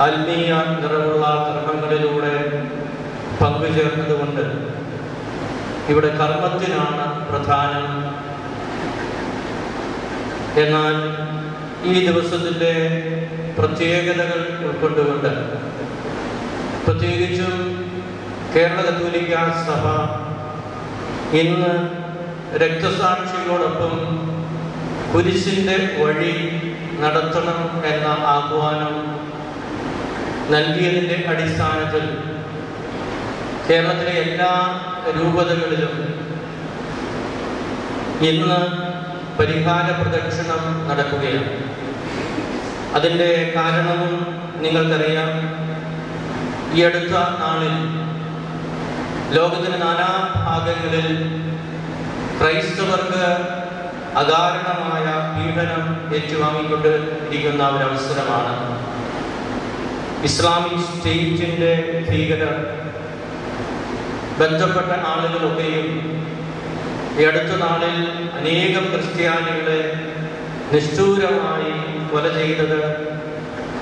ആത്മീയ നിറമുള്ള കർമ്മങ്ങളിലൂടെ പങ്കുചേർന്നതുകൊണ്ട് ഇവിടെ കർമ്മത്തിനാണ് പ്രധാനം. എന്നാൽ ഈ ദിവസത്തിൻ്റെ പ്രത്യേകതകൾ ഉൾക്കൊണ്ടുകൊണ്ട് പ്രത്യേകിച്ചും കേരള കത്തോലിക്ക സഭ ഇന്ന് രക്തസാക്ഷികളോടൊപ്പം കുരിശിൻ്റെ വഴി നടത്തണം എന്ന ആഹ്വാനം നൽകിയതിൻ്റെ അടിസ്ഥാനത്തിൽ കേരളത്തിലെ എല്ലാ രൂപതകളിലും ഇന്ന് പരിഹാര പ്രദക്ഷിണം നടക്കുകയാണ്. അതിൻ്റെ കാരണവും നിങ്ങൾക്കറിയാം. ഈ അടുത്ത നാളിൽ ലോകത്തിൻ്റെ നാനാഭാഗങ്ങളിൽ ക്രൈസ്തവർക്ക് അകാരണമായ പീഡനം ഏറ്റുവാങ്ങിക്കൊണ്ട് ഇരിക്കുന്ന ഒരവസരമാണ്. ഇസ്ലാമിക് സ്റ്റേറ്റിൻ്റെ ഭീകരർ ബന്ധപ്പെട്ട ആളുകളൊക്കെയും ഈ അടുത്ത നാളിൽ അനേകം ക്രിസ്ത്യാനികളെ നിഷ്ഠൂരമായി കൊല ചെയ്തത്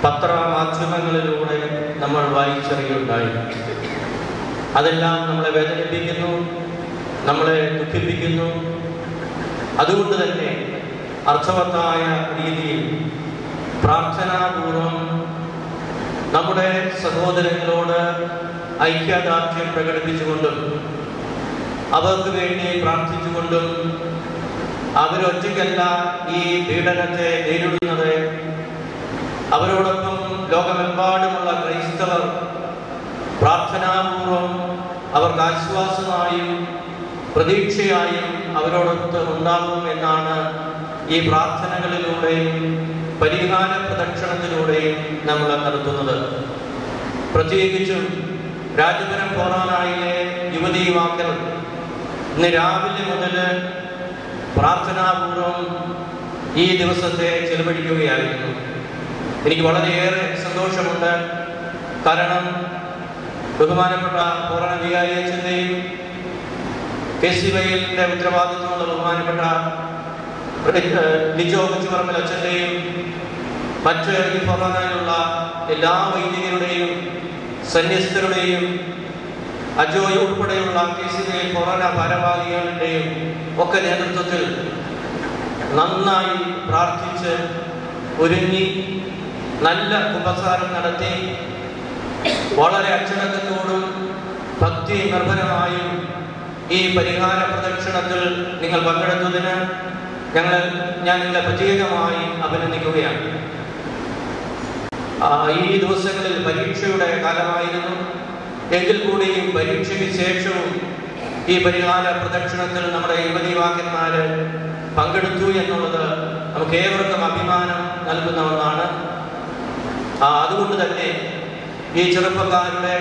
പത്രമാധ്യമങ്ങളിലൂടെ നമ്മൾ വായിച്ചറിയുണ്ടായി. അതെല്ലാം നമ്മളെ വേദനിപ്പിക്കുന്നു, നമ്മളെ ദുഃഖിപ്പിക്കുന്നു. അതുകൊണ്ട് തന്നെ അർത്ഥവത്തായ രീതിയിൽ പ്രാർത്ഥനാപൂർവം നമ്മുടെ സഹോദരങ്ങളോട് ഐക്യദാർഢ്യം പ്രകടിപ്പിച്ചുകൊണ്ടും അവർക്ക് വേണ്ടി പ്രാർത്ഥിച്ചുകൊണ്ടും അവരൊറ്റയ്ക്കല്ല ഈ പീഡനത്തെ നേരിടുന്നത്, അവരോടൊപ്പം ലോകമെമ്പാടുമുള്ള ക്രൈസ്തവർ പ്രാർത്ഥനാപൂർവം അവർക്ക് ആശ്വാസമായും പ്രതീക്ഷയായും അവരോടൊത്ത് ഉണ്ടാകും എന്നാണ് ഈ പ്രാർത്ഥനകളിലൂടെയും പരിഹാര പ്രദക്ഷിണത്തിലൂടെയും നമ്മൾ നടത്തുന്നത്. പ്രത്യേകിച്ചും രാജപുരം ഫോറാനായിലെ യുവതീ യുവാക്കൾ ഇന്ന് രാവിലെ മുതൽ പ്രാർത്ഥനാപൂർവം ഈ ദിവസത്തെ ചെലവഴിക്കുകയായിരുന്നു. എനിക്ക് വളരെയേറെ സന്തോഷമുണ്ട്. കാരണം ബഹുമാനപ്പെട്ട ഫോറാന വികാരി അച്ഛൻ്റെയും KCYL-ന്റെ ഉത്തരവാദിത്വമുള്ള ബഹുമാനപ്പെട്ട ലിജോ കൊച്ചുപറമ്പിൽ അച്ഛൻ്റെയും മറ്റ് ഈ ഫോറാനയിലുള്ള എല്ലാ വൈദികരുടെയും സന്യസ്തരുടെയും അജോയ് ഉൾപ്പെടെയുള്ള KCYL ഫോറാന ഭാരവാഹികളുടെയും ഒക്കെ നേതൃത്വത്തിൽ നന്നായി പ്രാർത്ഥിച്ച് ഒരുങ്ങി നല്ല കുമ്പസാരം നടത്തി വളരെ അച്ചടക്കത്തോടും ഭക്തി നിർഭരമായും ഈ പരിഹാര പ്രദക്ഷിണത്തിൽ നിങ്ങൾ പങ്കെടുത്തതിന് ഞാൻ നിങ്ങളെ പ്രത്യേകമായി അഭിനന്ദിക്കുകയാണ്. ഈ ദിവസങ്ങളിൽ പരീക്ഷയുടെ കാലമായിരുന്നു. എങ്കിൽ കൂടിയും പരീക്ഷയ്ക്ക് ശേഷവും ഈ പരിഹാര പ്രദക്ഷിണത്തിൽ നമ്മുടെ യുവതീവാക്കന്മാര് പങ്കെടുത്തു എന്നുള്ളത് നമുക്ക് ഏവർക്കും അഭിമാനം നൽകുന്ന ഒന്നാണ്. അതുകൊണ്ട് തന്നെ ഈ ചെറുപ്പക്കാരുടെ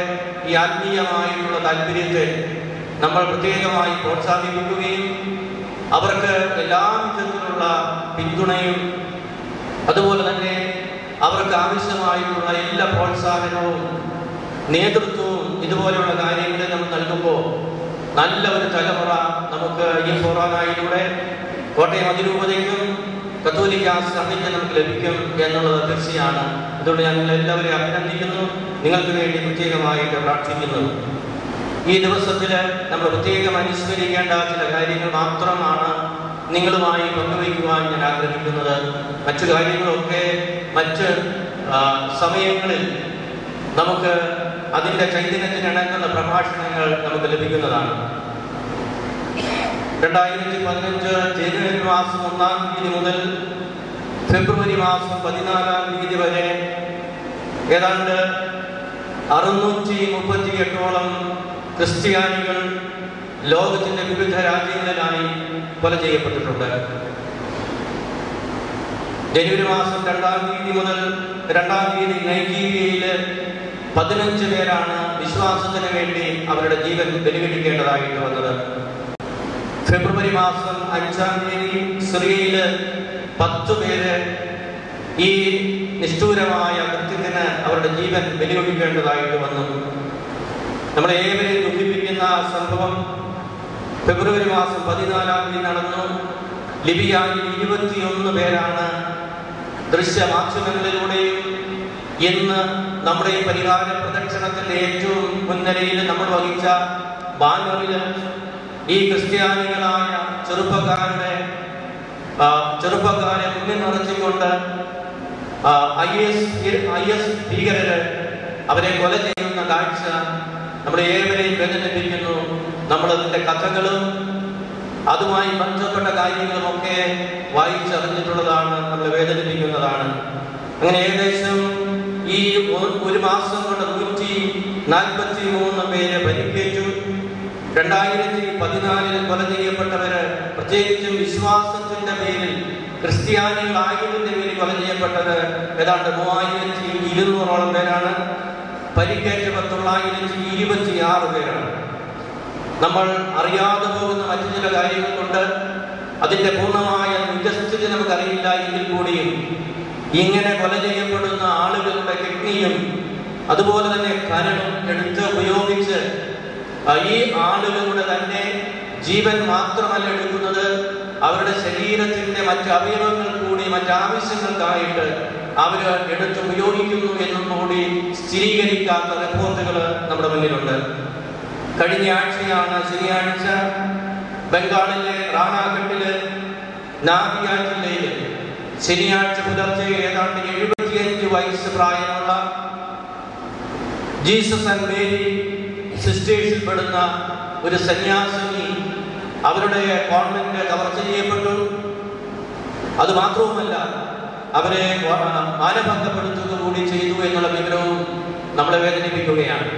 ഈ ആത്മീയമായിട്ടുള്ള താല്പര്യത്തെ നമ്മൾ പ്രത്യേകമായി പ്രോത്സാഹിപ്പിക്കുകയും അവർക്ക് എല്ലാ വിധത്തിലുള്ള പിന്തുണയും അതുപോലെ തന്നെ അവർക്ക് ആവശ്യമായിട്ടുള്ള എല്ലാ പ്രോത്സാഹനവും നേതൃത്വവും ഇതുപോലെയുള്ള കാര്യങ്ങളിൽ നമ്മൾ നൽകുമ്പോൾ നല്ല ഒരു തലമുറ നമുക്ക് ഈ ഫോറാനായിലൂടെ കോട്ടയം അതിരൂപതയ്ക്കും കത്തോലിക്ക സഭയ്ക്ക് നമുക്ക് ലഭിക്കും എന്നുള്ളത് തീർച്ചയാണ്. അതുകൊണ്ട് ഞാൻ നിങ്ങളെല്ലാവരെയും അഭിനന്ദിക്കുന്നു, നിങ്ങൾക്ക് വേണ്ടി പ്രത്യേകമായിട്ട് പ്രാർത്ഥിക്കുന്നു. ഈ ദിവസത്തിൽ നമ്മൾ പ്രത്യേകം അനുസ്മരിക്കേണ്ട ചില കാര്യങ്ങൾ മാത്രമാണ് നിങ്ങളുമായി പങ്കുവയ്ക്കുവാൻ ഞാൻ ആഗ്രഹിക്കുന്നത്. മറ്റു കാര്യങ്ങളൊക്കെ മറ്റ് സമയങ്ങളിൽ നമുക്ക് അതിൻ്റെ ചൈതന്യത്തിനിണങ്ങുന്ന പ്രഭാഷണങ്ങൾ നമുക്ക് ലഭിക്കുന്നതാണ്. 2015 ജനുവരി മാസം 1-ാം തീയതി മുതൽ ഫെബ്രുവരി മാസം 14-ാം തീയതി വരെ ഏതാണ്ട് 638ഓളം ക്രിസ്ത്യാനികൾ ലോകത്തിന്റെ വിവിധ രാജ്യങ്ങളിലായി കൊല ചെയ്യപ്പെട്ടിട്ടുണ്ട്. ജനുവരി മാസം 2-ാം തീയതി മുതൽ 2-ാം തീയതി നൈജീരിയയിൽ 15 പേരാണ് വിശ്വാസത്തിന് വേണ്ടി അവരുടെ ജീവൻ ബലികഴിക്കേണ്ടതായിട്ട് വന്നത്. ഫെബ്രുവരി മാസം 5-ാം തീയതി സിറിയയില് 10 പേര് ഈ നിഷ്ഠൂരമായ കൃത്യത്തിന് അവരുടെ ജീവൻ ബലികഴിക്കേണ്ടതായിട്ട് വന്നു. നമ്മളെ ഏവരെയും ദുഃഖിപ്പിക്കുന്ന സംഭവം ഫെബ്രുവരി മാസം 14-ാം തീയതി നടന്നു. ലിബിയയിൽ 21 പേരാണ് ദൃശ്യമാധ്യമങ്ങളിലൂടെയും ഇന്ന് നമ്മുടെ ഈ പരിഹാര പ്രദക്ഷിണത്തിന്റെ ഏറ്റവും മുൻനിരയിൽ നമ്മൾ വഹിച്ച ബാനറില് ഈ ക്രിസ്ത്യാനികളായ ചെറുപ്പക്കാരെ മുന്നിൽ നിർത്തിക്കൊണ്ട് IS ഭീകരര് അവരെ കൊല ചെയ്യുന്ന കാഴ്ച നമ്മളെ ഏവരെയും വേദനിപ്പിക്കുന്നു. നമ്മളതിന്റെ കഥകളും അതുമായി ബന്ധപ്പെട്ട കാര്യങ്ങളുമൊക്കെ വായിച്ചറിഞ്ഞിട്ടുള്ളതാണ്, നമ്മൾ വേദനിപ്പിക്കുന്നതാണ്. അങ്ങനെ ഏകദേശം ഈ ഒരു മാസം കൊണ്ട് 143 പേര് പരിക്കേറ്റു. 2014 കൊല ചെയ്യപ്പെട്ടവര്, പ്രത്യേകിച്ചും വിശ്വാസത്തിന്റെ പേരിൽ ക്രിസ്ത്യാനികളായതിന്റെ പേരിൽ കൊല ചെയ്യപ്പെട്ടത് ഏതാണ്ട് 3200ഓളം പേരാണ്. പരിക്കേറ്റവർ 926 പേരാണ്. നമ്മൾ അറിയാതെ പോകുന്ന മറ്റു ചില കാര്യങ്ങൾ കൊണ്ട് അതിന്റെ പൂർണ്ണമായ നിജസ്ഥിതി നമുക്കറിയില്ല. എങ്കിൽ കൂടിയും ഇങ്ങനെ കൊല ചെയ്യപ്പെടുന്ന ആളുകളുടെ കിഡ്നിയും അതുപോലെ തന്നെ കരളും എടുത്ത് ഉപയോഗിച്ച് ഈ ആളുകളുടെ തന്നെ ജീവൻ മാത്രമല്ല എടുക്കുന്നത്, അവരുടെ ശരീരത്തിന്റെ മറ്റ് അവയവങ്ങൾ കൂടി മറ്റാവശ്യങ്ങൾക്കായിട്ട് അവര് എടുത്തുപയോഗിക്കുന്നു എന്നും കൂടി സ്ഥിരീകരിക്കാത്ത റിപ്പോർട്ടുകൾ നമ്മുടെ മുന്നിലുണ്ട്. കഴിഞ്ഞ ആഴ്ചയാണ്, ശനിയാഴ്ച, ബംഗാളിലെ റാണാഘട്ടില് നാദിയ ജില്ലയിൽ ശനിയാഴ്ച പുലർച്ചെ ഏതാണ്ട് 75 വയസ്സ് പ്രായമുള്ള ജീസസ് ആൻഡ് മേരി സിസ്റ്റേഴ്സിൽ പെടുന്ന ഒരു സന്യാസിനി അവരുടെ കോൺവെന്റ് കവർച്ച ചെയ്യപ്പെട്ടു. അത് മാത്രവുമല്ല, അവരെ മാനഭംഗപ്പെടുത്തുക കൂടി ചെയ്തു എന്നുള്ള വിവരവും നമ്മളെ വേദനിപ്പിക്കുകയാണ്.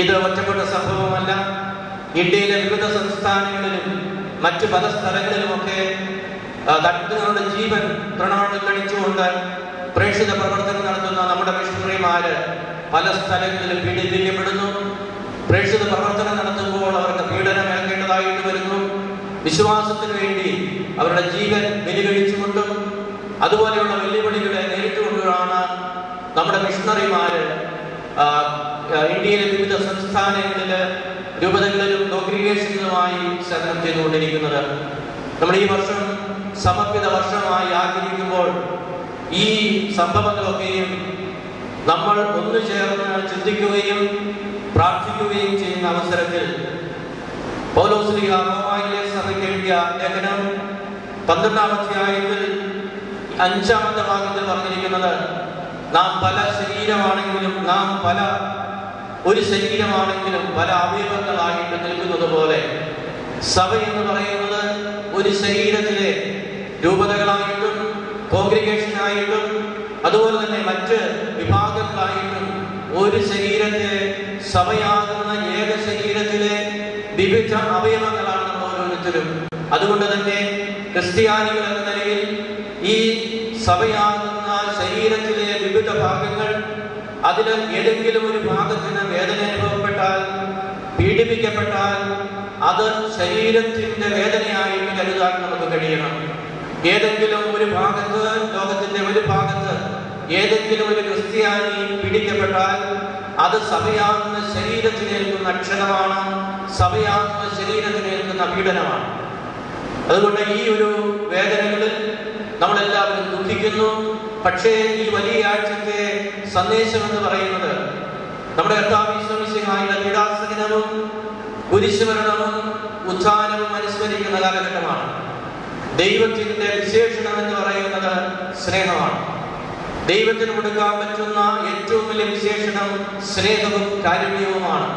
ഇത് ഒറ്റപ്പെട്ട സംഭവമല്ല. ഇന്ത്യയിലെ വിവിധ സംസ്ഥാനങ്ങളിലും മറ്റു പല സ്ഥലങ്ങളിലുമൊക്കെ തങ്ങളുടെ ജീവൻ തൃണാളിൽ കഴിച്ചുകൊണ്ട് പ്രേക്ഷിത പ്രവർത്തനം നടത്തുന്ന നമ്മുടെ മിഷണറിമാര് പല സ്ഥലങ്ങളിലും പീഡിപ്പിക്കപ്പെടുന്നു. പ്രേക്ഷിത പ്രവർത്തനം നടത്തുമ്പോൾ അവർക്ക് പീഡനം ഏൽക്കേണ്ടതായിട്ട് വരുന്നു. വിശ്വാസത്തിന് വേണ്ടി അവരുടെ ജീവൻ ബലികഴിച്ചുകൊണ്ടും അതുപോലെയുള്ള വെല്ലുവിളികളെ നേരിട്ടുകൊണ്ടുമാണ് നമ്മുടെ മിഷണറിമാര് ഇന്ത്യയിലെ വിവിധ സംസ്ഥാനങ്ങളില് രൂപതകളിലും കോൺഗ്രിഗേഷനുകളുമായി സേവനം ചെയ്തുകൊണ്ടിരിക്കുന്നത്. നമ്മൾ ഈ വർഷം സമർപ്പിത വർഷമായി ആചരിക്കുമ്പോൾ ഈ സംഭവങ്ങളൊക്കെയും നമ്മൾ ഒന്നു ചേർന്ന് ചിന്തിക്കുകയും പ്രാർത്ഥിക്കുകയും ചെയ്യുന്ന അവസരത്തിൽ പൗലോസ് ശ്ലീഹ റോമായിലെ സഭയ്ക്ക് എഴുതിയ ലേഖനം 12-ാം അധ്യായത്തിൽ 5-ാമത്തെ ഭാഗത്തിൽ പറഞ്ഞിരിക്കുന്നത്, നാം പല ശരീരമാണെങ്കിലും ഒരു ശരീരമാണെങ്കിലും പല അവയവങ്ങളായിട്ട് നിൽക്കുന്നത് പോലെ സഭ എന്ന് പറയുന്നത് ഒരു ശരീരത്തിലെ രൂപതകളായിട്ടും കോൺഗ്രിഗേഷനായിട്ടും അതുപോലെ തന്നെ മറ്റ് വിഭാഗങ്ങളായിട്ടും ഒരു ശരീരത്തെ സഭയാകുന്ന ഏക ശരീരത്തിലെ വിവിധ അവയവങ്ങളാണ് നമ്മൾ ഓരോരുത്തരും. അതുകൊണ്ട് തന്നെ ക്രിസ്ത്യാനികൾ എന്ന നിലയിൽ ഈ സഭയാകുന്ന ശരീരത്തിലെ വിവിധ ഭാഗങ്ങൾ, അതിൽ ഏതെങ്കിലും ഒരു ഭാഗത്തിന് വേദന അനുഭവപ്പെട്ടാൽ, പീഡിപ്പിക്കപ്പെട്ടാൽ അത് ശരീരത്തിന്റെ വേദനയായിട്ട് കരുതാൻ നമുക്ക് കഴിയണം. ഏതെങ്കിലും ഒരു ഭാഗത്ത്, ലോകത്തിന്റെ ഒരു ഭാഗത്ത് ഏതെങ്കിലും ഒരു ക്രിസ്ത്യാനി പീഡിക്കപ്പെട്ടാൽ അത് സഭയാകുന്ന ശരീരത്തിനേൽക്കുന്ന ക്ഷതമാണ്, സഭയാകുന്ന ശരീരത്തിനേൽക്കുന്ന പീഡനമാണ്. അതുകൊണ്ട് ഈ ഒരു വേദനകളിൽ നമ്മളെല്ലാവരും ദുഃഖിക്കുന്നു. പക്ഷേ ഈ വലിയ ആഴ്ചത്തെ സന്ദേശം എന്ന് പറയുന്നത് നമ്മുടെ കർത്താവ് യേശു മിശിഹായുടെ പീഡാസഹനവും കുരിശുമരണവും ഉത്ഥാനവും അനുസ്മരിക്കുന്ന കാലഘട്ടമാണ്. ദൈവത്തിന്റെ വിശേഷണം എന്ന് പറയുന്നത് സ്നേഹമാണ്. ദൈവത്തിന് കൊടുക്കാൻ പറ്റുന്ന ഏറ്റവും വലിയ വിശേഷണം സ്നേഹവും കാരുണ്യവുമാണ്.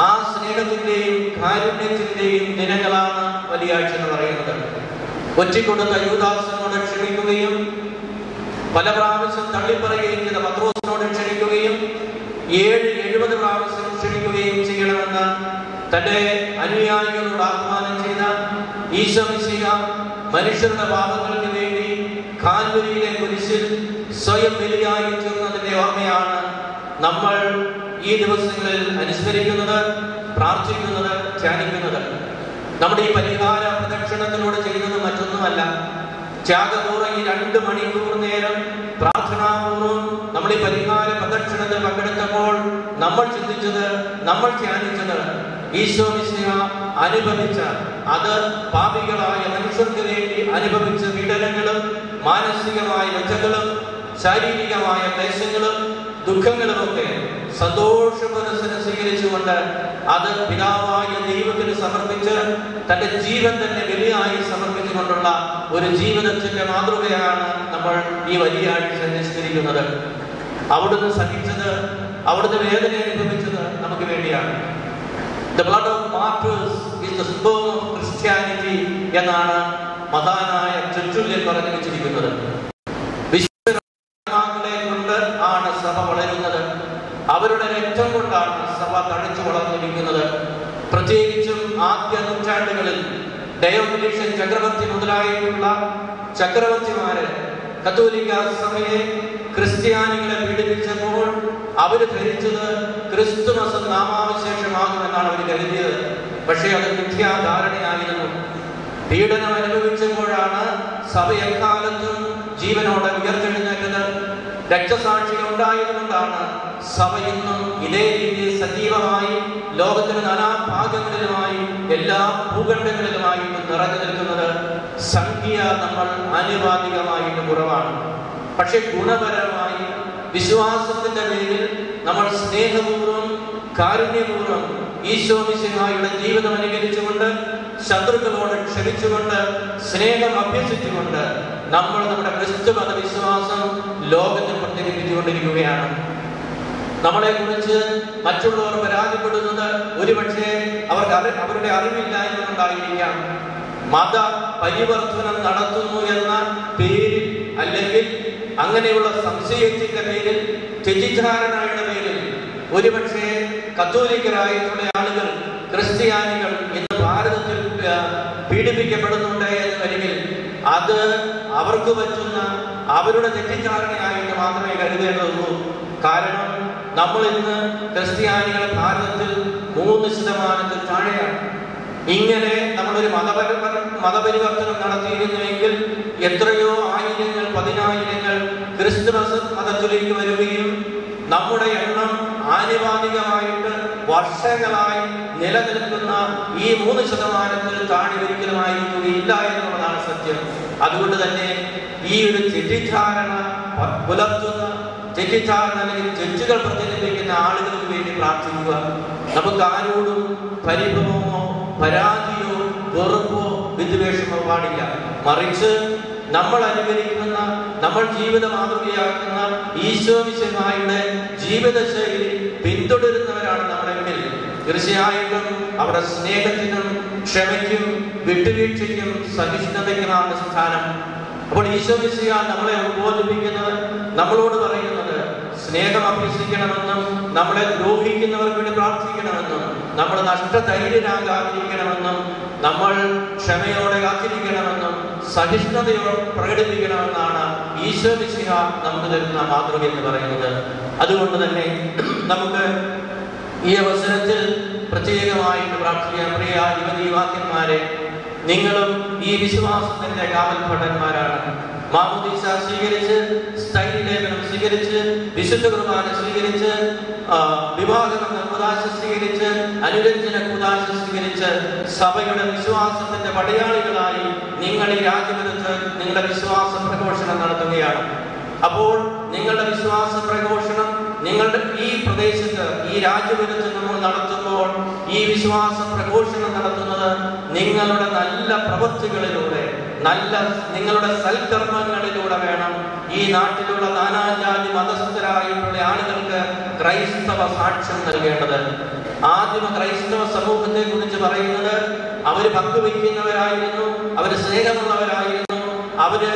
ആ സ്നേഹത്തിന്റെയും കാരുണ്യത്തിന്റെയും ദിനങ്ങളാണ് വലിയ ആഴ്ച എന്ന് പറയുന്നത്. ഒറ്റിക്കൊടുത്ത യൂദാസിനോട് ക്ഷമിക്കുകയും പല പ്രാവശ്യം തള്ളിപ്പറയുകയും ചെയ്ത പത്രോസിനോട് ക്ഷമിക്കുകയും 70 പ്രാവശ്യം ക്ഷമിക്കുകയും ചെയ്യണമെന്ന് തന്റെ അനുയായികളോട് ആഹ്വാനം ചെയ്ത ഈശോ മിശിഹ മനുഷ്യരുടെ പാപങ്ങൾക്ക് വേണ്ടി കാൽവരിയിലെ കുരിശിൽ സ്വയം ബലിയായി തീർന്നതിന്റെ ഓർമ്മയാണ് നമ്മൾ ഈ ദിവസങ്ങളിൽ അനുസ്മരിക്കുന്നത്, പ്രാർത്ഥിക്കുന്നത്, ധ്യാനിക്കുന്നത്. നമ്മുടെ ഈ പരിഹാര പ്രദക്ഷിണത്തിലൂടെ ചെയ്യുന്നത് മറ്റൊന്നുമല്ല. ത്യാഗപൂർവ്വം ഈ 2 മണിക്കൂർ നേരം പ്രാർത്ഥനാപൂർവ്വം നമ്മൾ ഈ പരിഹാര പ്രദക്ഷിണത്തിൽ പങ്കെടുത്തപ്പോൾ നമ്മൾ ചിന്തിച്ചത്, നമ്മൾ ധ്യാനിച്ചത് ഈശോ മിശിഹ അനുഭവിച്ച, അത് പാപികളായ മനുഷ്യർക്ക് വേണ്ടി അനുഭവിച്ച പീഡനങ്ങളും മാനസികമായ വ്യഥകളും ശാരീരികമായ ക്ലേശങ്ങളും ദുഃഖങ്ങളുമൊക്കെ സന്തോഷപുരസ്സരം സ്വീകരിച്ചുകൊണ്ട് അത് പിതാവായ ദൈവത്തിന് സമർപ്പിച്ച് തന്റെ ജീവൻ തന്നെ ബലിയായി സമർപ്പിച്ചുകൊണ്ടുള്ള ഒരു ജീവിതത്തിന്റെ മാതൃകയാണ് നമ്മൾ ഈ വലിയ ആഴ്ച അനുസ്മരിക്കുന്നത്. അവിടുന്ന് സഹിച്ചത്, അവിടുന്ന് വേദന അനുഭവിച്ചത് നമുക്ക് വേണ്ടിയാണ്. The blood of martyrs is the sperm of Christianity എന്നാണ് മഹാനായ ചുറ്റുല്യൻ പറഞ്ഞു വെച്ചിരിക്കുന്നത്. വിശ്വാസികളെ കൊണ്ട് ആണ് സഭ വളരുന്നത്. അവരുടെ രക്തം കൊണ്ടാണ് സഭ തഴച്ചു വളർന്നിരിക്കുന്നത്. പ്രത്യേകിച്ചും ആദ്യ നൂറ്റാണ്ടുകളിൽ ഡയോക്ലീഷ്യൻ ചക്രവർത്തി മുതലായിട്ടുള്ള ചക്രവർത്തിമാര് കത്തോലിക്ക സഭയെ ക്രിസ്ത്യാനികളെ പീഡിപ്പിച്ചപ്പോൾ അവര് ധരിച്ചത് ക്രിസ്തുമസ് നാമാവിശേഷമാകുമെന്നാണ് അവർ കരുതിയത്. പക്ഷേ അത് മിഥ്യാധാരണയായിരുന്നു. പീഡനം അനുഭവിച്ചപ്പോഴാണ് സഭ എക്കാലത്തും ജീവനോടെ ഉയർത്തെഴുന്നേറ്റത്. രക്തസാക്ഷികൾ ഉണ്ടായതുകൊണ്ടാണ് സഭ ഇന്നും ഇതേ രീതിയിൽ സജീവമായി ലോകത്തിന്റെ നാനാഭാഗങ്ങളിലുമായി എല്ലാ ഭൂഖണ്ഡങ്ങളിലുമായിട്ട് നിറഞ്ഞു നിൽക്കുന്നത്. സംഖ്യ നമ്മൾ ആനുപാതികമായിട്ട് കുറവാണ്. പക്ഷെ ഗുണപരമായി വിശ്വാസത്തിന്റെ പേരിൽ നമ്മൾ സ്നേഹപൂർവ്വം കാരുണ്യപൂർവ്വം ഈശോ മിശിഹായുടെ ജീവിതം അനുകരിച്ചുകൊണ്ട്, ശത്രുക്കളോട് ക്ഷമിച്ചുകൊണ്ട്, സ്നേഹം അഭ്യസിച്ചുകൊണ്ട് നമ്മൾ നമ്മുടെ ക്രിസ്തുമത വിശ്വാസം ലോകത്തിൽ പ്രചരിപ്പിച്ചുകൊണ്ടിരിക്കുകയാണ്. നമ്മളെ കുറിച്ച് മറ്റുള്ളവർ പരാതിപ്പെടുന്നത് ഒരുപക്ഷെ അവരുടെ അറിവില്ലായ്മ കൊണ്ടായിരിക്കാം. മത പരിവർത്തനം നടത്തുന്നു എന്ന പേരിൽ, അല്ലെങ്കിൽ അങ്ങനെയുള്ള സംശയത്തിന്റെ പേരിൽ, തെറ്റിദ്ധാരണയുടെ പേരിൽ ഒരുപക്ഷെ കത്തോലിക്കരായിട്ടുള്ള ആളുകൾ, ക്രിസ്ത്യാനികൾ ഇന്ന് ഭാരതത്തിൽ പീഡിപ്പിക്കപ്പെടുന്നുണ്ട് എന്ന് വരികിൽ അത് അവർക്ക് പറ്റുന്ന അവരുടെ തെറ്റിദ്ധാരണയായിട്ട് മാത്രമേ കരുതേണ്ടതുള്ളൂ. കാരണം നമ്മൾ ഇന്ന് ക്രിസ്ത്യാനികൾ ഭാരതത്തിൽ 3% താഴെയാണ്. ഇങ്ങനെ നമ്മളൊരു മതപരിവർത്തനം നടത്തിയിരുന്നുവെങ്കിൽ എത്രയോ ആയിരങ്ങൾ, പതിനായിരങ്ങൾ ക്രിസ്തുമസ് മതത്തിലേക്ക് വരികയും നമ്മുടെ എണ്ണം ആനുപാതികമായിട്ട് വർഷങ്ങളായി നിലനിൽക്കുന്ന ഈ 3% താഴെ ഒരിക്കലുമായിരിക്കുകയില്ല എന്നുള്ളതാണ് സത്യം. അതുകൊണ്ട് തന്നെ ഈ ഒരു തെറ്റിദ്ധാരണ പുലർത്തുന്ന, തെറ്റിദ്ധാരണ അല്ലെങ്കിൽ തെറ്റുകൾ പ്രചരിപ്പിക്കുന്ന ആളുകൾക്ക് വേണ്ടി പ്രാർത്ഥിക്കുക. നമുക്ക് ആരോടും പരിഭവമോ പരാതിയോ വെറുപ്പോ വിദ്വേഷമോ പാടില്ല. മറിച്ച് നമ്മൾ അനുകരിക്കുന്ന, നമ്മൾ ജീവിത മാതൃകയാക്കുന്ന ഈശോ മിശിഹായുടെ ജീവിതശൈലി പിന്തുടരുന്നവരാണ് നമ്മളെങ്കിൽ തീർച്ചയായിട്ടും അവരുടെ സ്നേഹത്തിനും ക്ഷമയ്ക്കും വിട്ടുവീഴ്ചയ്ക്കും സഹിഷ്ണുതയ്ക്കുമാണ് സ്ഥാനം. അപ്പോൾ ഈശോ മിശിഹ നമ്മളെ ഉദ്ബോധിപ്പിക്കുന്നത്, നമ്മളോട് പറയുന്നത് സ്നേഹം അഭ്യസിക്കണമെന്നും, നമ്മളെ ദ്രോഹിക്കുന്നവർക്ക് വേണ്ടി പ്രാർത്ഥിക്കണമെന്നും, നമ്മൾ നഷ്ടധൈര്യരാകാതിരിക്കണമെന്നും, നമ്മൾ ക്ഷമയോടെ കാത്തിരിക്കണമെന്നും, സഹിഷ്ണുതയോടെ പ്രകടിപ്പിക്കണമെന്നാണ് ഈശോ മിശിഹ നമുക്ക് തരുന്ന മാതൃക എന്ന് പറയുന്നത്. അതുകൊണ്ട് തന്നെ നമുക്ക് ഈ അവസരത്തിൽ പ്രത്യേകമായിട്ട് പ്രാർത്ഥിക്കാൻ. പ്രിയ യുവതീവാക്യന്മാരെ, നിങ്ങളും ഈ വിശ്വാസത്തിന്റെ കാവൽഭടന്മാരാണ്. മാമോദീസ സ്വീകരിച്ച്, സ്ഥൈര്യലേപനം സ്വീകരിച്ച്, വിശുദ്ധ കുർബാന സ്വീകരിച്ച്, വിവാഹം എന്ന കൂദാശ സ്വീകരിച്ച്, അനുരഞ്ജന കൂദാശ സ്വീകരിച്ച് സഭയുടെ വിശ്വാസത്തിന്റെ പടയാളികളായി നിങ്ങൾ ഈ രാജ്യത്ത് നിങ്ങളുടെ വിശ്വാസ പ്രഘോഷണം നടത്തുകയാണ്. അപ്പോൾ നിങ്ങളുടെ വിശ്വാസ പ്രഘോഷണം നിങ്ങളുടെ ഈ പ്രദേശത്ത്, ഈ രാജ്യത്ത് നമ്മൾ നടത്തുമ്പോൾ ഈ വിശ്വാസ പ്രഘോഷണം നടത്തുന്നത് നിങ്ങളുടെ നല്ല പ്രവൃത്തികളിലൂടെ, നിങ്ങളുടെ സൽക്കർമ്മങ്ങളിലൂടെ വേണം ഈ നാട്ടിലുള്ള നാനാജാതി മതസ്ഥരായിട്ടുള്ള ആളുകൾക്ക് ക്രൈസ്തവ സാക്ഷ്യം നൽകേണ്ടത്. ആദിമ ക്രൈസ്തവ സമൂഹത്തെ കുറിച്ച് പറയുന്നത് അവര് പങ്കുവയ്ക്കുന്നവരായിരുന്നു, അവര് സ്നേഹമുള്ളവരായിരുന്നു, അവര്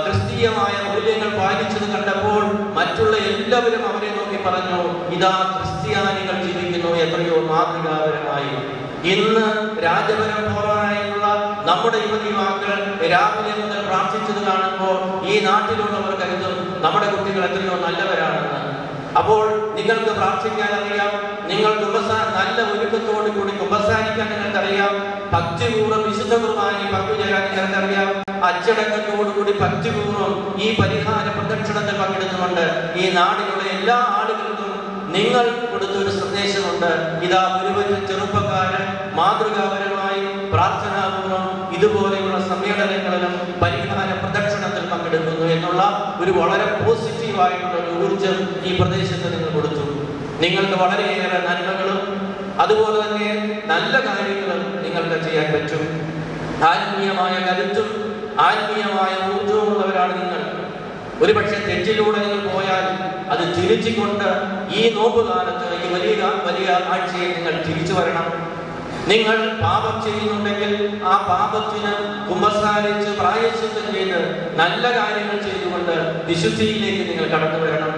ക്രിസ്തീയമായ മൂല്യങ്ങൾ പാലിച്ചത് കണ്ടപ്പോൾ മറ്റുള്ള എല്ലാവരും അവരെ നോക്കി പറഞ്ഞു, ഇതാ ക്രിസ്ത്യാനികൾ ജീവിക്കുന്നു എത്രയോ മാതൃകാപരമായി. ഇന്ന് രാജപരമ്പരമായുള്ള നമ്മുടെ യുവതിവാക്കൾ രാവിലെ മുതൽ പ്രാർത്ഥിച്ചത് കാണുമ്പോൾ ഈ നാട്ടിലുള്ളവർ കരുതും നമ്മുടെ കുട്ടികൾ എത്രയോ നല്ലവരാണെന്ന്. അപ്പോൾ നിങ്ങൾക്ക് പ്രാർത്ഥിക്കാൻ അറിയാം, നിങ്ങൾക്ക് നല്ല ഒരുക്കത്തോടു കൂടി കുമ്പസാരിക്കാൻ നിങ്ങൾക്കറിയാം, ഭക്തിപൂർവ്വം വിശുദ്ധ കുർബാനയിൽ പങ്കുചേരാൻ നിങ്ങൾക്കറിയാം, അച്ചടക്കത്തോടുകൂടി ഭക്തിപൂർവ്വം ഈ പരിഹാര പ്രദക്ഷിണത്തിൽ പങ്കെടുത്തുകൊണ്ട് ഈ നാടിലുള്ള എല്ലാ ആളുകൾക്കും നിങ്ങൾ കൊടുത്തൊരു സന്ദേശമുണ്ട്. ഇതാ ഒരുവരും ചെറുപ്പക്കാരൻ മാതൃകാപരമായി പ്രാർത്ഥനാപൂർവ്വം ഇതുപോലെയുള്ള സമ്മേളനങ്ങളിലും പരിഹാര പ്രദക്ഷിണത്തിൽ പങ്കെടുക്കുന്നു എന്നുള്ള ഒരു വളരെ പോസിറ്റീവായിട്ടുള്ള ഒരു ഊർജം ഈ പ്രദേശത്ത് നിങ്ങൾ കൊടുത്തു. നിങ്ങൾക്ക് വളരെയേറെ നന്മകളും അതുപോലെ തന്നെ നല്ല കാര്യങ്ങളും നിങ്ങൾക്ക് ചെയ്യാൻ പറ്റും. ആത്മീയമായ കരുത്തും ആത്മീയമായ ഊർജവും ഉള്ളവരാണ് നിങ്ങൾ. ഒരുപക്ഷെ തെറ്റിലൂടെ നിങ്ങൾ പോയാൽ അത് തിരിച്ചുകൊണ്ട് ഈ നോമ്പ് കാലത്ത്, ഈ വലിയ ആഴ്ചയിൽ നിങ്ങൾ തിരിച്ചു വരണം. നിങ്ങൾ പാപം ചെയ്യുന്നുണ്ടെങ്കിൽ ആ പാപത്തിന് കുമ്പസാരിച്ച് പ്രായശ്ചിത്തം ചെയ്ത് നല്ല കാര്യങ്ങൾ ചെയ്തുകൊണ്ട് വിശുദ്ധിയിലേക്ക് നിങ്ങൾ കടന്നു വരണം.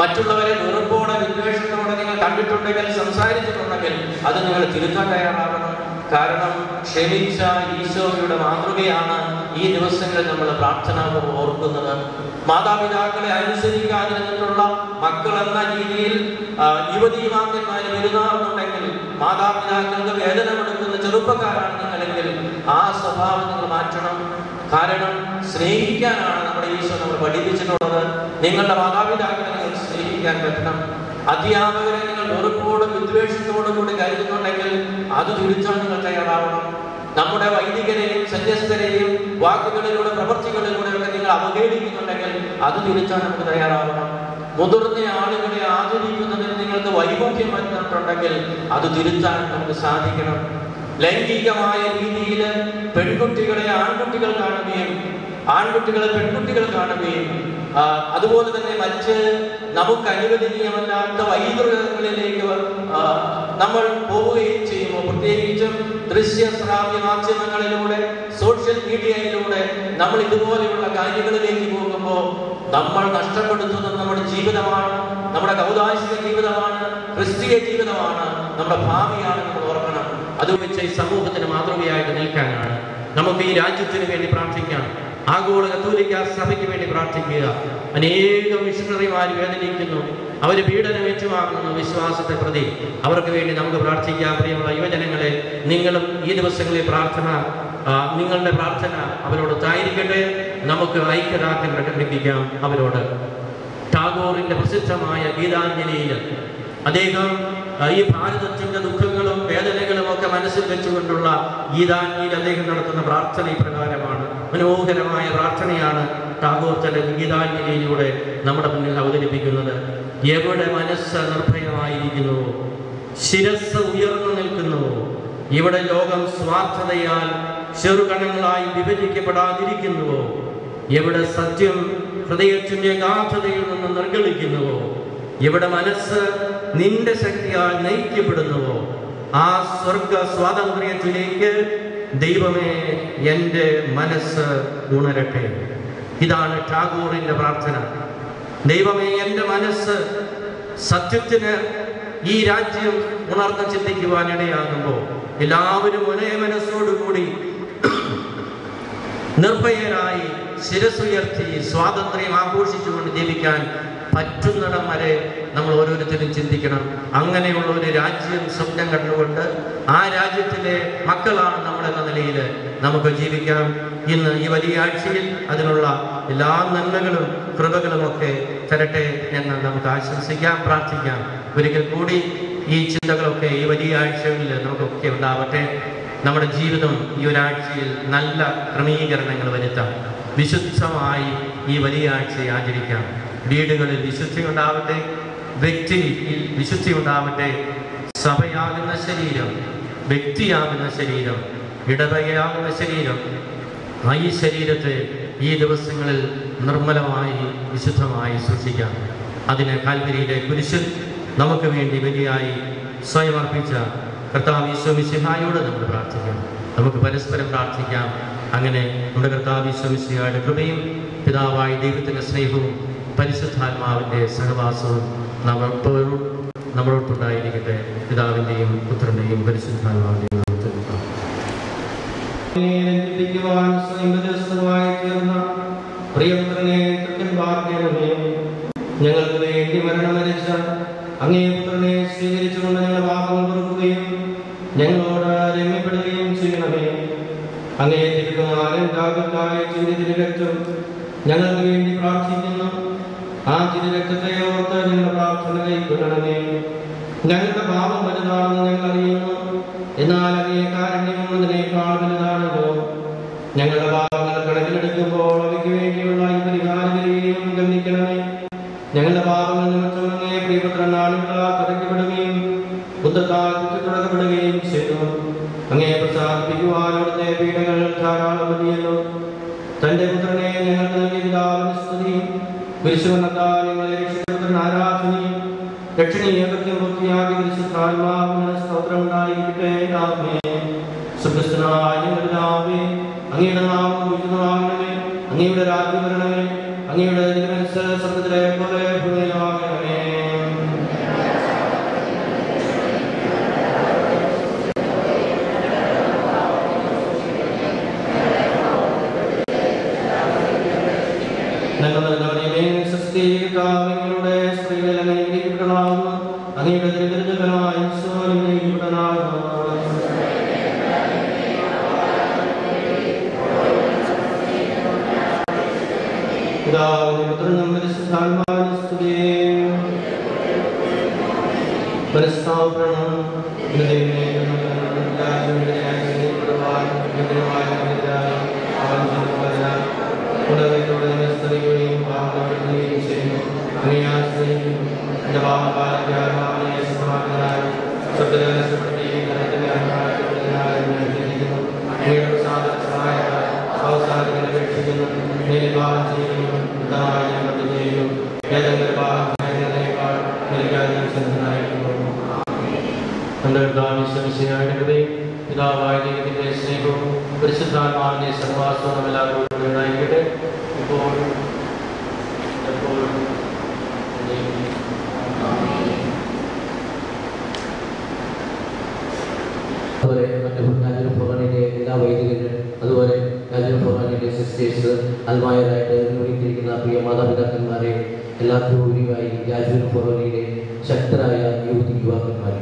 മറ്റുള്ളവരെ വെറുപ്പോടെ വിദ്വേഷത്തോടെ നിങ്ങൾ കണ്ടിട്ടുണ്ടെങ്കിൽ, സംസാരിച്ചിട്ടുണ്ടെങ്കിൽ അത് നിങ്ങൾ തിരുത്താൻ തയ്യാറാകണം. കാരണം ക്ഷമിച്ച ഈശോയുടെ മാതൃകയാണ് ഈ ദിവസങ്ങളിൽ നമ്മൾ പ്രാർത്ഥനാപൂർവ്വം ഓർക്കുന്നത്. മാതാപിതാക്കളെ അനുസരിക്കാതിരുന്നിട്ടുള്ള മക്കൾ എന്ന രീതിയിൽ യുവതീവാക്യന്മാര് പെരുമാറുന്നുണ്ടെങ്കിൽ, മാതാപിതാക്കൾക്ക് വേദന കൊടുക്കുന്ന ചെറുപ്പക്കാരാണ് നിങ്ങളെങ്കിൽ ആ സ്വഭാവം നിങ്ങൾ മാറ്റണം. കാരണം സ്നേഹിക്കാനാണ് നമ്മുടെ ഈശോ നമ്മൾ പഠിപ്പിച്ചിട്ടുള്ളത്. നിങ്ങളുടെ മാതാപിതാക്കളെ നിങ്ങൾ സ്നേഹിക്കാൻ പറ്റണം. അധ്യാപകരെ നിങ്ങൾ വെറുപ്പോടും വിദ്വേഷത്തോടും കൂടി കരുതുന്നുണ്ടെങ്കിൽ അത് തിരിച്ചാൽ നിങ്ങൾ തയ്യാറാവണം. നമ്മുടെ വൈദികരെയും സന്യസ്തരെയും വാക്കുകളിലൂടെ പ്രവൃത്തികളിലൂടെ ഒക്കെ നിങ്ങൾ അവഹേളിക്കുന്നുണ്ടെങ്കിൽ അത് തിരിച്ചാൽ നമുക്ക് തയ്യാറാവണം. മുതിർന്ന ആളുകളെ ആദരിക്കുന്നതിന് നിങ്ങൾക്ക് വൈമുഖ്യം വരുന്നിട്ടുണ്ടെങ്കിൽ അത് തിരുത്താൻ നമുക്ക് സാധിക്കണം. ലൈംഗികമായ രീതിയിൽ പെൺകുട്ടികളെ ആൺകുട്ടികൾ കാണുകയും ആൺകുട്ടികളെ പെൺകുട്ടികൾ കാണുകയും അതുപോലെ തന്നെ മറ്റ് നമുക്ക് അനുവദനീയമല്ലാത്ത വൈകൃതങ്ങളിലേക്ക് നമ്മൾ പോവുകയും ചെയ്യുമ്പോൾ, പ്രത്യേകിച്ചും ദൃശ്യ ശ്രാവ്യ മാധ്യമങ്ങളിലൂടെ സോഷ്യൽ മീഡിയയിലൂടെ നമ്മൾ ഇതുപോലെയുള്ള കാര്യങ്ങളിലേക്ക് പോകുമ്പോൾ നമ്മൾ നഷ്ടപ്പെടുത്തുന്നത് നമ്മുടെ ജീവിതമാണ്, നമ്മുടെ കൗതാശിക ജീവിതമാണ്, ക്രിസ്തീയ ജീവിതമാണ്, നമ്മുടെ ഭാവിയാണ്. നമ്മൾ ഓർക്കണം. അത് വെച്ച് ഈ സമൂഹത്തിന് മാതൃകയായിട്ട് നിൽക്കാനാണ് നമുക്ക് ഈ രാജ്യത്തിന് വേണ്ടി പ്രാർത്ഥിക്കാം. ആഗോള കത്തോലിക്ക സഭയ്ക്ക് വേണ്ടി പ്രാർത്ഥിക്കുക. അനേകം മിഷണറിമാർ വേദനിക്കുന്നു, അവർ പീഡനം ഏറ്റുവാങ്ങുന്നു വിശ്വാസത്തെ പ്രതി. അവർക്ക് വേണ്ടി നമുക്ക് പ്രാർത്ഥിക്കാം. പ്രിയമുള്ള യുവജനങ്ങളെ, നിങ്ങളും ഈ ദിവസങ്ങളിൽ നിങ്ങളുടെ പ്രാർത്ഥന അവരോടൊത്തായിരിക്കട്ടെ. നമുക്ക് ഐക്യദാർഢ്യം പ്രകടിപ്പിക്കാം അവരോട്. ടാഗോറിന്റെ പ്രസിദ്ധമായ ഗീതാഞ്ജലിയിൽ അദ്ദേഹം ഈ ഭാരതത്തിന്റെ ദുഃഖങ്ങളും വേദനകളും ഒക്കെ മനസ്സിൽ വെച്ചുകൊണ്ടുള്ള ഗീതാഞ്ജലിയിൽ അദ്ദേഹം നടത്തുന്ന പ്രാർത്ഥന ഇപ്രകാരമാണ്. മനോഹരമായ പ്രാർത്ഥനയാണ് ടാഗോർ തന്റെ ഗീതാഞ്ജലിയിലൂടെ നമ്മുടെ മുന്നിൽ അവതരിപ്പിക്കുന്നത്. എവിടെ മനസ്സ് നിർഭയമായിരിക്കുന്നുവോ, ശിരസ് ഉയർന്നു നിൽക്കുന്നുവോ, ഇവിടെ ലോകം സ്വാർത്ഥതയാൽ ചെറുകണങ്ങളായി വിഭജിക്കപ്പെടാതിരിക്കുന്നുവോ, എവിടെ സത്യം ഹൃദയത്തിന്റെ ഗാഠതയിൽ നിന്ന് നിർഗളിക്കുന്നുവോ, എവിടെ മനസ്സ് നിന്റെ ശക്തിയാൽ നയിക്കപ്പെടുന്നുവോ, ആ സ്വർഗ സ്വാതന്ത്ര്യത്തിലേക്ക് ദൈവമേ എൻ്റെ മനസ്സ് ഉണരട്ടെ. ഇതാണ് ടാഗോറിന്റെ പ്രാർത്ഥന. ദൈവമേ എൻ്റെ മനസ്സ് സത്യത്തിന് ഈ രാജ്യം ഉണർന്ന് ചിന്തിക്കുവാനിടയാകുമ്പോൾ എല്ലാവരും ഒരേ മനസ്സോടുകൂടി നിർഭയരായി ശിരസുയർത്തി സ്വാതന്ത്ര്യം ആഘോഷിച്ചുകൊണ്ട് ജീവിക്കാൻ പറ്റുന്നിടം വരെ നമ്മൾ ഓരോരുത്തരും ചിന്തിക്കണം. അങ്ങനെയുള്ള ഒരു രാജ്യം സ്വപ്നം കണ്ടുകൊണ്ട് ആ രാജ്യത്തിലെ മക്കളാണ് നമ്മളെന്ന നിലയിൽ നമുക്ക് ജീവിക്കാം. ഇന്ന് ഈ വലിയ ആഴ്ചയിൽ അതിനുള്ള എല്ലാ നന്മകളും കൃപകളും ഒക്കെ തരട്ടെ എന്ന് നമുക്ക് ആശംസിക്കാം, പ്രാർത്ഥിക്കാം. ഒരിക്കൽ കൂടി ഈ ചിന്തകളൊക്കെ ഈ വലിയ ആഴ്ചകളിൽ നമുക്കൊക്കെ ഉണ്ടാവട്ടെ. നമ്മുടെ ജീവിതം ഈ ഒരാഴ്ചയിൽ നല്ല ക്രമീകരണങ്ങൾ വരുത്താം. വിശുദ്ധമായി ഈ വലിയ ആഴ്ചയെ ആചരിക്കാം. വീടുകളിൽ വിശുദ്ധി ഉണ്ടാവട്ടെ, വ്യക്തിയിൽ വിശുദ്ധി ഉണ്ടാവട്ടെ. സഭയാകുന്ന ശരീരം, വ്യക്തിയാകുന്ന ശരീരം, ഇടവകയാകുന്ന ശരീരം, ഈ ശരീരത്തെ ഈ ദിവസങ്ങളിൽ നിർമ്മലമായി വിശുദ്ധമായി സൂക്ഷിക്കാം. അതിന് കാൽവരിയിലെ കുരിശിൽ നമുക്ക് വേണ്ടി ബലിയായി സ്വയം അർപ്പിച്ച കർത്താവ് ഈശോ മിശിഹായോട് നമ്മൾ പ്രാർത്ഥിക്കാം. നമുക്ക് പരസ്പരം പ്രാർത്ഥിക്കാം. അങ്ങനെ നമ്മുടെ കർത്താവ് ഈശോ മിശിഹായുടെ കൃപയും പിതാവായ ദൈവത്തിൻ്റെ സ്നേഹവും പരിശുദ്ധാത്മാവിൻ്റെ സഹവാസവും നമ്മളോടൊപ്പുണ്ടായിരിക്കട്ടെ. പിതാവിൻ്റെയും പുത്രൻ്റെയും പരിശുദ്ധാത്മാവിൻ്റെയും നാമത്തിൽ. ഞങ്ങൾക്ക് വേണ്ടി മരണം വരിച്ച അങ്ങേ പുത്രനെ സ്വീകരിച്ചുകൊണ്ട് ഞങ്ങളുടെ പാപങ്ങൾ പൊറുക്കുകയും ഞങ്ങളോട് രമ്യപ്പെടുകയും ചെയ്യണമേ. അങ്ങേ തിരുക്കുമാരൻ രാഗത്തായ തിരുരക്തം ഞങ്ങൾക്ക് വേണ്ടി പ്രാർത്ഥിക്കുന്നു. ആ തിരുരക്തത്തെ ഓർത്ത് ഞങ്ങളുടെ പ്രാർത്ഥന കൈക്കൊള്ളണമേ. ഞങ്ങളുടെ പാപം വലുതാണെന്ന് ഞങ്ങൾ അറിയുന്നു, എന്നാൽ അങ്ങേ കാരുണ്യം അതിനേക്കാൾ വലുതാണല്ലോ. ഞങ്ങളുടെ പാപങ്ങൾ കണക്കിലെടുക്കുമ്പോൾ അവയ്ക്ക് വേണ്ടിയുള്ള ഈ പരിഹാരങ്ങളെയും ഗമിക്കണമേ. ഞങ്ങളുടെ പാപങ്ങൾ നിമിത്തം അങ്ങേ പ്രിയപുത്രൻ നാളുകളാൽ തടയ്ക്കപ്പെടുകയും ബുദ്ധത്താൽ കുത്തിത്തുടക്കപ്പെടുകയും ചെയ്തു. അങ്ങേ പ്രസാദിപ്പിക്കുവാൻ അവിടുത്തെ പീഡകൾ ധാരാളം മതിയല്ലോ. തന്റെ പുത്രനെ ഞങ്ങൾക്ക് നൽകിയ പിതാവിന് സ്തുതിയും കുരിശുമരണത്താൽ ഞങ്ങളെ രക്ഷിക്കപ്പെട്ട ആരാധനയും രക്ഷണീയ കൃത്യം പൂർത്തിയാക്കി പരിശുദ്ധാത്മാവിന് സ്തോത്രം ഉണ്ടായിരിക്കട്ടെ. ആമേൻ. സുഖസ്ഥനായ ഞങ്ങളുടെ പിതാവേ, അങ്ങയുടെ നാമം പൂജിതമാകണമേ. അങ്ങയുടെ രാജ്യം വരണമേ. അങ്ങയുടെ തിരുമനസ്സ് സ്വർഗ്ഗത്തിലെ പോലെ ഭൂമിയിലുമാകണമേ. നിങ്ങളുടെ സ്ത്രീകളിൽ അനുഗ്രഹിക്കപ്പെടണമെന്ന് അങ്ങയുടെ ദരിദ്രജനമായ അനുഗ്രഹിക്കപ്പെടണമെന്ന്. പിതാവായ ദൈവത്തിന്റെ സ്നേഹവും പരിശുദ്ധാത്മാവിന്റെ സഹവാസവും നമ്മളെല്ലാവരോടും ഉണ്ടായിരിക്കട്ടെ ഇപ്പോഴും എപ്പോഴും. അതുപോലെ മറ്റു രാജീവ് ഫൊറാനിന്റെ എല്ലാ വൈദികരും അതുപോലെ രാജീവ് ഫൊറാനിന്റെ സിസ്റ്റേഴ്സ് അൽമായരായിട്ട് നിർവഹിച്ചിരിക്കുന്ന പ്രിയ മാതാപിതാക്കന്മാരെ എല്ലാത്തിനും ഉപരിയായി രാജീവ് ഫൊറാനിയുടെ ശക്തരായ യുവാക്കന്മാരെ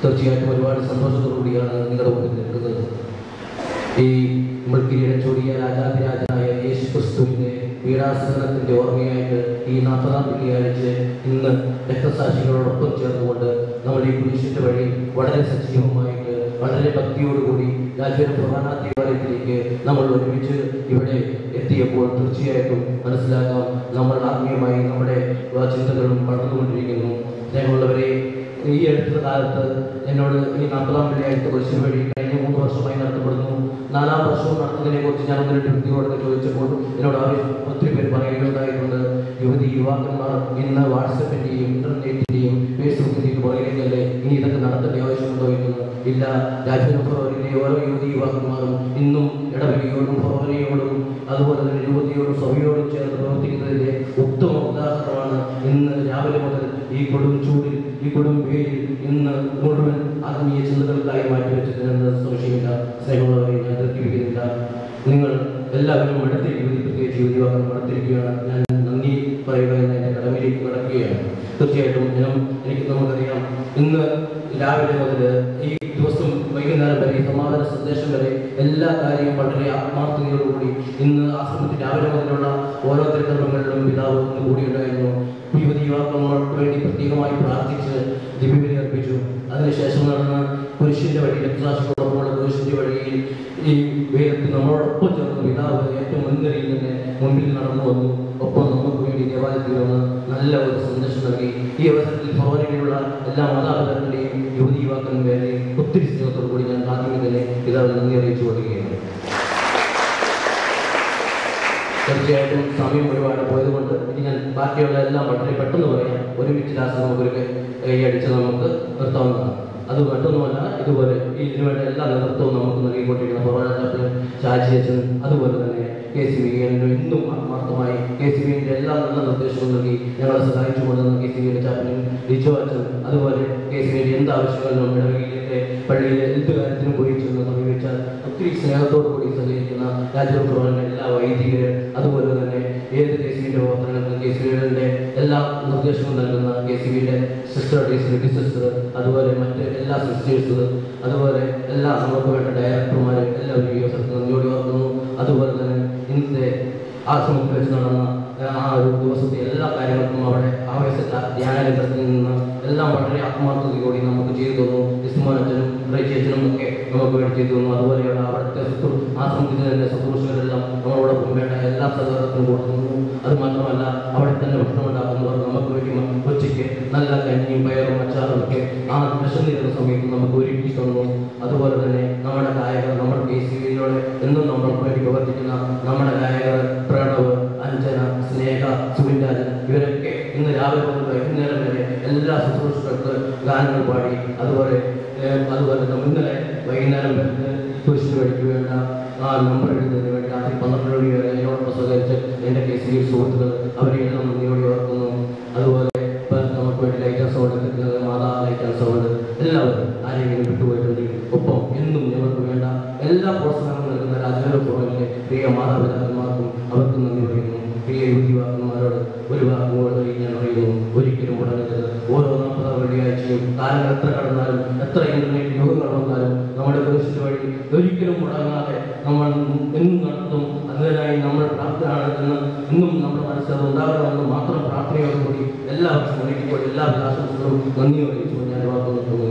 തീർച്ചയായിട്ടും ഒരുപാട് സന്തോഷത്തോടുകൂടിയാണ് നിങ്ങളുടെ മുന്നിൽ നിൽക്കുന്നത്. ഈ മുൾക്കിരീടം ചൂടിയ രാജാതിരാജനായ യേശു ക്രിസ്തുവിന്റെ പീഡാസഹനത്തിന്റെ ഓർമ്മയായിട്ട് ഈ 40-ാം വെള്ളിയാഴ്ച ഇന്ന് രക്തസാക്ഷികളോടൊപ്പം ചേർന്നുകൊണ്ട് നമ്മുടെ ഈ കുരിശിന്റെ വഴി വളരെ സജീവമായിട്ട് വളരെ ഭക്തിയോടുകൂടി രാജീവ് ഫൊറാന ദേവാലയത്തിലേക്ക് നമ്മൾ ഒരുമിച്ച് ഇവിടെ എത്തിയപ്പോൾ തീർച്ചയായിട്ടും മനസ്സിലാക്കാം നമ്മൾ ആത്മീയമായി നമ്മുടെ ചിന്തകളും വളർന്നുകൊണ്ടിരിക്കുന്നു. സ്നേഹമുള്ളവരെ, ഈ അടുത്ത കാലത്ത് എന്നോട് ഈ 40-ാം വെള്ളിയാഴ്ച കുരിശിന് വഴി കഴിഞ്ഞ 3 വർഷമായി നടത്തപ്പെടുന്നു. 4-ാം വർഷവും നടത്തുന്നതിനെ കുറിച്ച് ഞാൻ 1-2 വ്യക്തികളോട് ചോദിച്ചപ്പോൾ എന്നോട് ഒത്തിരി പേര് പറയുകയുണ്ടായിട്ടുണ്ട്. യുവാക്കന്മാർ ഇന്ന് വാട്സപ്പിന്റെയും ഇന്റർനെറ്റിന്റെയും ഫേസ്ബുക്കിന്റെയും പുറകിലേക്കല്ലേ, ഇനി ഇതൊക്കെ നടത്തേണ്ട ആവശ്യമുണ്ടോ എന്ന്. ഇല്ല, രാജീവ് ഫൊറാനിലെ ഓരോ യുവാക്കന്മാരും ഇന്നും ഇടവകയോടും ഫൊറാനയോടും അതുപോലെ തന്നെ യുവതിയോടും സഭയോടും ചേർന്ന് പ്രവർത്തിക്കുന്നതിന്റെ ഉത്തമ ഉദാഹരണമാണ് ഇന്ന് രാവിലെ മുതൽ ഈ കൊടും ചൂടിൽ ഈ കൊടും വെയിലിൽ ഇന്ന് മുഴുവൻ ആത്മീയ ചിന്തകൾക്കായി മാറ്റിവെച്ചിട്ടുണ്ടെന്ന് സംശയമില്ല. സ്നേഹമുള്ളവരെ, ഞാൻ ദീർഘിപ്പിക്കുന്നില്ല. നിങ്ങൾ എല്ലാവരും അടുത്തിരിക്കുന്നത്, പ്രത്യേകിച്ച് യുവതിവാക്കം അടുത്തിരിക്കുകയാണ്. ഞാൻ നന്ദി പറയുക എന്ന എൻ്റെ കടമയിലേക്ക് കടക്കുകയാണ്. തീർച്ചയായിട്ടും നമുക്കറിയാം, ഇന്ന് രാവിലെ മുതൽ ഈ ദിവസം വൈകുന്നേരം വരെ സമാധാന സന്ദേശം വരെ എല്ലാ കാര്യവും വളരെ ആത്മാർത്ഥതയോടുകൂടി ഇന്ന് ആശ്രമത്തിൽ രാവിലെ മുതലുള്ള ഓരോ തിരുക്കർമ്മങ്ങളിലും പിതാവ് ഒന്ന് കൂടിയുണ്ടായിരുന്നു. യുവാക്കന്മാർക്ക് വേണ്ടി പ്രത്യേകമായി പ്രാർത്ഥിച്ച് ദിവ്യബലി അർപ്പിച്ചു. അതിനുശേഷം നടന്ന കുരിശിന്റെ വഴി രക്തസാക്ഷികളോടുള്ള കുരിശിന്റെ വഴിയിൽ ഈ വേദത്തിൽ നമ്മളോടൊപ്പം ചേർന്ന് പിതാവ് ഏറ്റവും മുൻനിരയിൽ തന്നെ മുമ്പിൽ നടന്നു വന്നു. ഒപ്പം നമുക്ക് വേണ്ടി ദേവാലയത്തിൽ വന്ന് നല്ല ഒരു സന്ദേശം നൽകി. ഈ അവസരത്തിൽ ഫൊറാനയിലുള്ള എല്ലാ മാതാപിതാക്കളുടെയും യുവാക്കന്മാരെയും ഒത്തിരി സ്നേഹത്തോടു കൂടി ഞാൻ ആദ്യമേ തന്നെ പിതാവ് നന്ദി അറിയിച്ചു കൊടുക്കുകയാണ്. തീർച്ചയായിട്ടും സമയം ഒരുപാട് പോയതുകൊണ്ട് ഇനി ഞാൻ ബാക്കിയുള്ള എല്ലാം വളരെ പെട്ടെന്ന് പറയാം. ഒരുമിച്ച് ലാസ്റ്റ് നമുക്കൊരു കൈയടിച്ച് നമുക്ക് നിർത്താവുന്നതാണ്. അത് മറ്റൊന്നുമല്ല, ഇതുപോലെ ഈ ഇതിനുവേണ്ട എല്ലാ നേതൃത്വവും നമുക്ക് നൽകിക്കൊണ്ടിരിക്കുന്ന ഫൊറാന ചാപ്പലും ഷാജിയച്ചനും അതുപോലെ തന്നെ KCB ഇന്നും ആത്മാർത്ഥമായി KCBന്റെ എല്ലാ നല്ല നിർദ്ദേശങ്ങളും നൽകി ഞങ്ങളെ സഹായിച്ചു കൊണ്ടുവന്ന KCBയുടെ ചാപ്പലും ലിജോ അച്ഛൻ, അതുപോലെ KCBയുടെ എന്ത് ആവശ്യങ്ങളിലും ഇടവകയിലെ പള്ളിയിലെ എന്ത് കാര്യത്തിനും പോയി ചെന്ന് സമീപിച്ചാൽ ഒത്തിരി സ്നേഹത്തോടു കൂടി സഹകരിക്കുന്ന രാജീവ് ഫൊറാനിലെ എല്ലാ വൈദികരും, അതുപോലെ തന്നെ ഏത് KCBയുടെ പ്രവർത്തനങ്ങൾക്കും KCBയുടെ എല്ലാ നിർദ്ദേശങ്ങളും നൽകുന്ന KCBയുടെ സിസ്റ്റർ അതുപോലെ മറ്റ് എല്ലാ സിസ്റ്റേഴ്സ്, അതുപോലെ എല്ലാ നമുക്ക് വേണ്ട ഡയറക്ടർമാർ എല്ലാവരും ഈ അവസരത്തിൽ നന്ദിയോടെ ഓർക്കുന്നു. അതുപോലെ തന്നെ ഇന്നത്തെ ആശ്രമത്തിൽ വെച്ച് നടന്ന ആ ഒരു ദിവസത്തെ എല്ലാ കാര്യങ്ങൾക്കും അവിടെ ധ്യാനകേന്ദ്രത്തിൽ നിന്ന് എല്ലാം വളരെ ആത്മാർത്ഥതയോടെ നമുക്ക് ചെയ്തു തന്നു. ഇസ്മാനച്ചനും റൈച്ചനും ഒക്കെ നമുക്ക് വേണ്ടി ചെയ്തു തന്നു. അതുപോലെയുള്ള അവിടുത്തെ ആശ്രമത്തിൽ തന്നെ ശുശ്രൂഷകരെല്ലാം നമ്മളോടൊപ്പം വേണ്ട എല്ലാ സഹകരണത്തിനും കൊടുക്കുന്നു. അത് മാത്രമല്ല, അവിടെ തന്നെ ഭക്ഷണമുണ്ടാക്കുന്നവർ നമുക്ക് വേണ്ടി ഉച്ചയ്ക്ക് നല്ല കഞ്ഞിയും പയറും അച്ചാറും ഒക്കെ ആ വിശന്നിരുന്ന സമയത്ത് നമുക്ക് ഒരുക്കി തന്നു. അതുപോലെ തന്നെ നമ്മുടെ ഗായകർ, നമ്മുടെ KCBയിലൂടെ എന്നും നമ്മൾക്ക് വേണ്ടി പ്രവർത്തിക്കുന്ന നമ്മുടെ ഗായകർ പ്രണവ്, അഞ്ജന, സ്നേഹ, സുബിൻരാജൻ, ഇവരൊക്കെ ഇന്ന് രാവിലെ മുതൽ വൈകുന്നേരം വരെ എല്ലാ ശുശ്രൂഷകർക്ക് ഗാനങ്ങൾ പാടി. അതുപോലെ ഇന്നലെ വൈകുന്നേരം കുരിശിന് വഴിക്ക് വേണ്ട ആ നമ്പർ എഴുതുന്നതിന് വേണ്ടി രാത്രി 12 മണി വരെ എന്നോടൊപ്പം സഹകരിച്ച് എൻ്റെ KCB സുഹൃത്തുക്കൾ അവരെല്ലാം നന്ദിയോടെ ഓർക്കുന്നു. അതുപോലെ നമുക്ക് വേണ്ടി ലൈറ്റ് ആൻഡ് സൗണ്ട് എത്തിക്കുന്നത് മാതാ ലൈറ്റ് ആൻഡ് സൗണ്ട് എല്ലാവരും ആരെങ്കിലും വിട്ടുപോയിട്ടുണ്ടെങ്കിൽ ഒപ്പം എന്നും ഞങ്ങൾക്ക് വേണ്ട എല്ലാ പ്രോത്സാഹനവും നൽകുന്ന രാജീവ് ഫൊറാനിലെ പ്രിയ മാതാപിതാക്കന്മാർക്കും അവർക്കും നന്ദി പറയുന്നു. പ്രിയ യുവതിവാക്കന്മാരോട് ഒരു വാക്കുകൊണ്ട് ഞാൻ പറയുന്നു, ഒരിക്കലും മുടങ്ങരുത്. ഓരോ 40-ാം വെള്ളിയാഴ്ചയും കാലങ്ങൾ എത്ര കടന്നാലും എത്ര ഇന്റർനെറ്റ് യുഗങ്ങൾ വന്നാലും നമ്മുടെ കുരിശിന്റെ വഴി ഒരിക്കലും മുടങ്ങാതെ നമ്മൾ എന്നും നടത്തും. അതിനായി നമ്മൾ പ്രാപ്തരാണ് എന്ന് ഇന്നും നമ്മുടെ മനസ്സിൽ ഉണ്ടാകണമെന്ന് മാത്രം പ്രാർത്ഥനയോടുകൂടി എല്ലാ വർഷവും നീട്ടിക്കൊണ്ട് എല്ലാവിധ ആശംസകളും നന്ദിയോടെ ഞാൻ വാക്കുകൾ